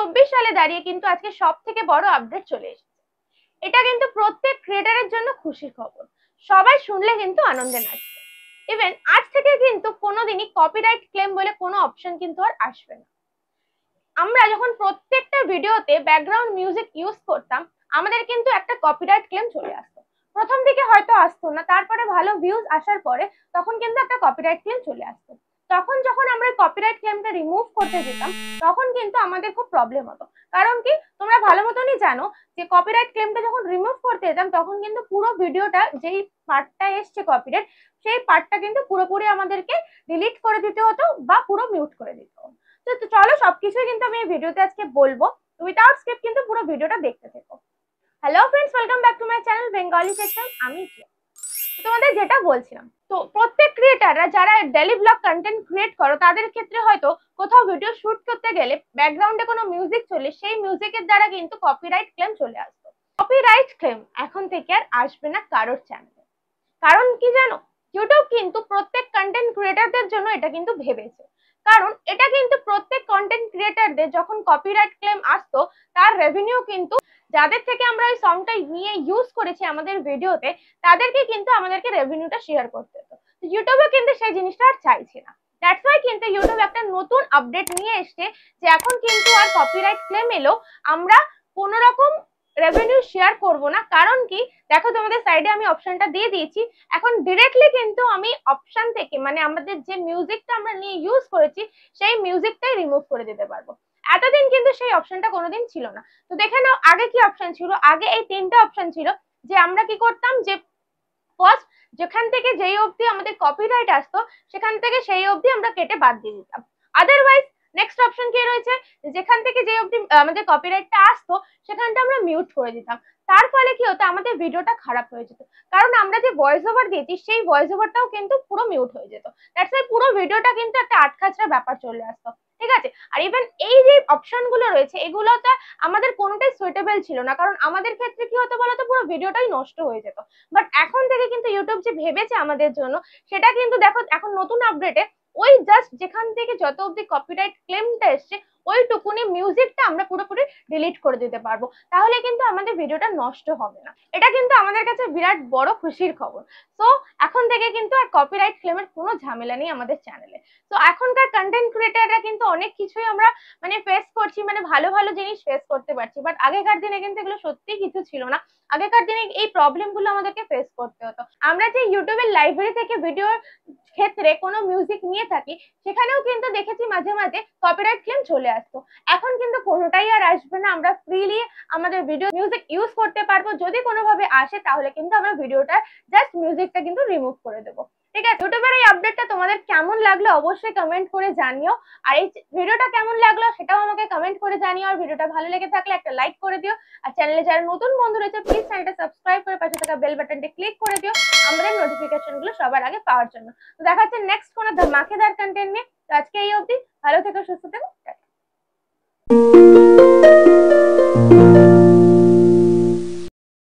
2024 সালে দাঁড়িয়ে কিন্তু আজকে সব থেকে বড় আপডেট চলে এসেছে। এটা কিন্তু প্রত্যেক ক্রিয়েটারের জন্য খুশির খবর, সবাই শুনলে কিন্তু আনন্দে নাচবে। ইভেন আজ থেকে কিন্তু কোনোদিনই কপিরাইট ক্লেম বলে কোনো অপশন কিন্তু আর আসবে না। আমরা যখন প্রত্যেকটা ভিডিওতে ব্যাকগ্রাউন্ড মিউজিক ইউজ করতাম, আমাদের কিন্তু একটা কপিরাইট ক্লেম চলে আসতো। প্রথম দিকে হয়তো আসতো না, তারপরে ভালো ভিউজ আসার পরে তখন কিন্তু একটা কপিরাইট ক্লেম চলে আসতো। তখন যখন আমরা কপিরাইট ক্লেমটা রিমুভ করতে যেতাম, তখন কিন্তু আমাদের খুব প্রবলেম হতো। কারণ কি, তোমরা ভালো মতনই জানো যে কপিরাইট ক্লেমটা যখন রিমুভ করতে যেতাম, তখন কিন্তু পুরো ভিডিওটা যেই পার্টটা এসছে কপিরাইট, সেই পার্টটা কিন্তু পুরোপুরি আমাদেরকে ডিলিট করে দিতে হতো বা পুরো মিউট করে দিতে হতো। তো চলো সবকিছুই কিন্তু আমি এই ভিডিওতে আজকে বলবো, উইদাউট স্কিপ কিন্তু পুরো ভিডিওটা দেখতে থেকো। Hello friends, welcome back to my channel Bengali section. আমি তোমাদের যেটা বলছিলাম, তো প্রত্যেক ক্রিয়েটাররা যারা ডেইলি ব্লগ কন্টেন্ট ক্রিয়েট করো, তাদের ক্ষেত্রে হয়তো কোথাও ভিডিও শুট করতে গেলে ব্যাকগ্রাউন্ডে কোনো মিউজিক চলে, সেই মিউজিকের দ্বারা কিন্তু কপিরাইট ক্লেম চলে আসতো। কপিরাইট ক্লেম এখন থেকে আর আসবে না কারোর চ্যানেলে। কারণ কি জানো, ইউটিউব কিন্তু প্রত্যেক কন্টেন্ট ক্রিয়েটারদের জন্য এটা কিন্তু ভেবেছে। কারণ এটা কিন্তু প্রত্যেক কন্টেন্ট ক্রিয়েটারদের যখন কপিরাইট ক্লেম আসতো, তার রেভিনিউ কিন্তু যাদের থেকে আমরা ওই সংটা নিয়ে ইউজ করেছি আমাদের ভিডিওতে, তাদেরকে কিন্তু আমাদেরকে রেভিনিউটা শেয়ার করতে হতো। ইউটিউবে কিন্তু সেই জিনিসটা আর চাইছে না। দ্যাটস ওয়াই কিন্তু ইউটিউব একটা নতুন আপডেট নিয়ে এসছে যে এখন কিন্তু আর কপিরাইট ক্লেম এলো আমরা কোনো রকম রেভিনিউ শেয়ার করব না। কারণ কি, দেখো তোমাদের সাইডে আমি অপশনটা দিয়ে দিয়েছি। এখন ডিরেক্টলি কিন্তু আমি অপশন থেকে, মানে আমাদের যে মিউজিকটা আমরা নিয়ে ইউজ করেছি, সেই মিউজিকটাই রিমুভ করে দিতে পারবো। এতদিন কিন্তু সেই অপশনটা কোনোদিন ছিল না। তো দেখে নাও আগে কি অপশন ছিল। আগে এই তিনটা অপশন ছিল, যে আমরা কি করতাম, যে ফার্স্ট যেখান থেকে যেই অবধি আমাদের কপিরাইট আসতো, সেখান থেকে সেই অবধি আমরা কেটে বাদ দিয়ে দিতাম। আদারওয়াইজ নেক্সট অপশন কি রয়েছে, যেখান থেকে যে অবধি আমাদের কপিরাইটটা আসতো, সেখানটা আমরা মিউট করে দিতাম। তার ফলে কি হতো, আমাদের ভিডিওটা খারাপ হয়ে যেত। কারণ আমরা যে ভয়েস ওভার দিয়েছি, সেই ভয়েস ওভারটাও কিন্তু পুরো মিউট হয়ে যেত। দ্যাটস ওয়াই পুরো ভিডিওটা কিন্তু একটা আটখাচড়া ব্যাপার চলে আসতো। ঠিক আছে। আর ইভেন এই যে অপশন গুলো রয়েছে, এগুলোতে আমাদের কোনোটাই সুইটেবল ছিল না। কারণ আমাদের ক্ষেত্রে কি হতো বলতো, পুরো ভিডিওটাই নষ্ট হয়ে যেত। বাট এখন থেকে কিন্তু ইউটিউব যে ভেবেছে আমাদের জন্য, সেটা কিন্তু দেখো এখন নতুন আপডেটে ওই জাস্ট যেখান থেকে যত অব্দি কপিরাইট ক্লেমটা এসছে, ওইটুকুনি মিউজিকটা আমরা পুরোপুরি ডিলিট করে দিতে পারবো। তাহলে কিন্তু আমাদের ভিডিওটা নষ্ট হবে না। এটা কিন্তু আমাদের কাছে বিরাট বড় খুশির খবর। তো এখন থেকে কিন্তু আর কপিরাইট ক্লেমের কোনো ঝামেলা নেই আমাদের চ্যানেলে। তো এখনকার কন্টেন্ট ক্রিয়েটাররা কিন্তু অনেক কিছুই আমরা মানে ফেস করছি, মানে ভালো ভালো জিনিস ফেস করতে পারছি। বাট আগেকার দিনে কিন্তু এগুলো সত্যি কিছু ছিল না। আগেকার দিনে এই প্রবলেম গুলো আমাদেরকে ফেস করতে হতো। আমরা যে ইউটিউবের লাইব্রেরি থেকে ভিডিওর ক্ষেত্রে কোনো মিউজিক নিয়ে থাকি, সেখানেও কিন্তু দেখেছি মাঝে মাঝে কপিরাইট ক্লেম চলে আসতো। এখন কিন্তু কোনোটাই আর আসবে না। আমরা ফ্রিলি আমাদের ভিডিও মিউজিক ইউজ করতে পারবো। যদি কোনোভাবে আসে, তাহলে কিন্তু আমরা ভিডিওটা জাস্ট মিউজিকটা কিন্তু রিমুভ করে দেবো। ঠিক আছে। ইউটিউবের এই আপডেটটা তোমাদের কেমন লাগলো অবশ্যই কমেন্ট করে জানিও। আর এই ভিডিওটা কেমন লাগলো সেটাও আমাকে কমেন্ট করে জানিও। আর ভিডিওটা ভালো লেগে থাকলে একটা লাইক করে দিও। আর চ্যানেলে যারা নতুন বন্ধু রয়েছে, প্লিজ চ্যানেলটা সাবস্ক্রাইব করে পাশে থাকা বেল বাটনটা ক্লিক করে দিও আমাদের নোটিফিকেশন গুলো সবার আগে পাওয়ার জন্য। তো দেখা হচ্ছে নেক্সট কোনো ধামাকেদার কন্টেন্ট নিয়ে। তো আজকে এই অবধি, ভালো থেকো, সুস্থ থেকো।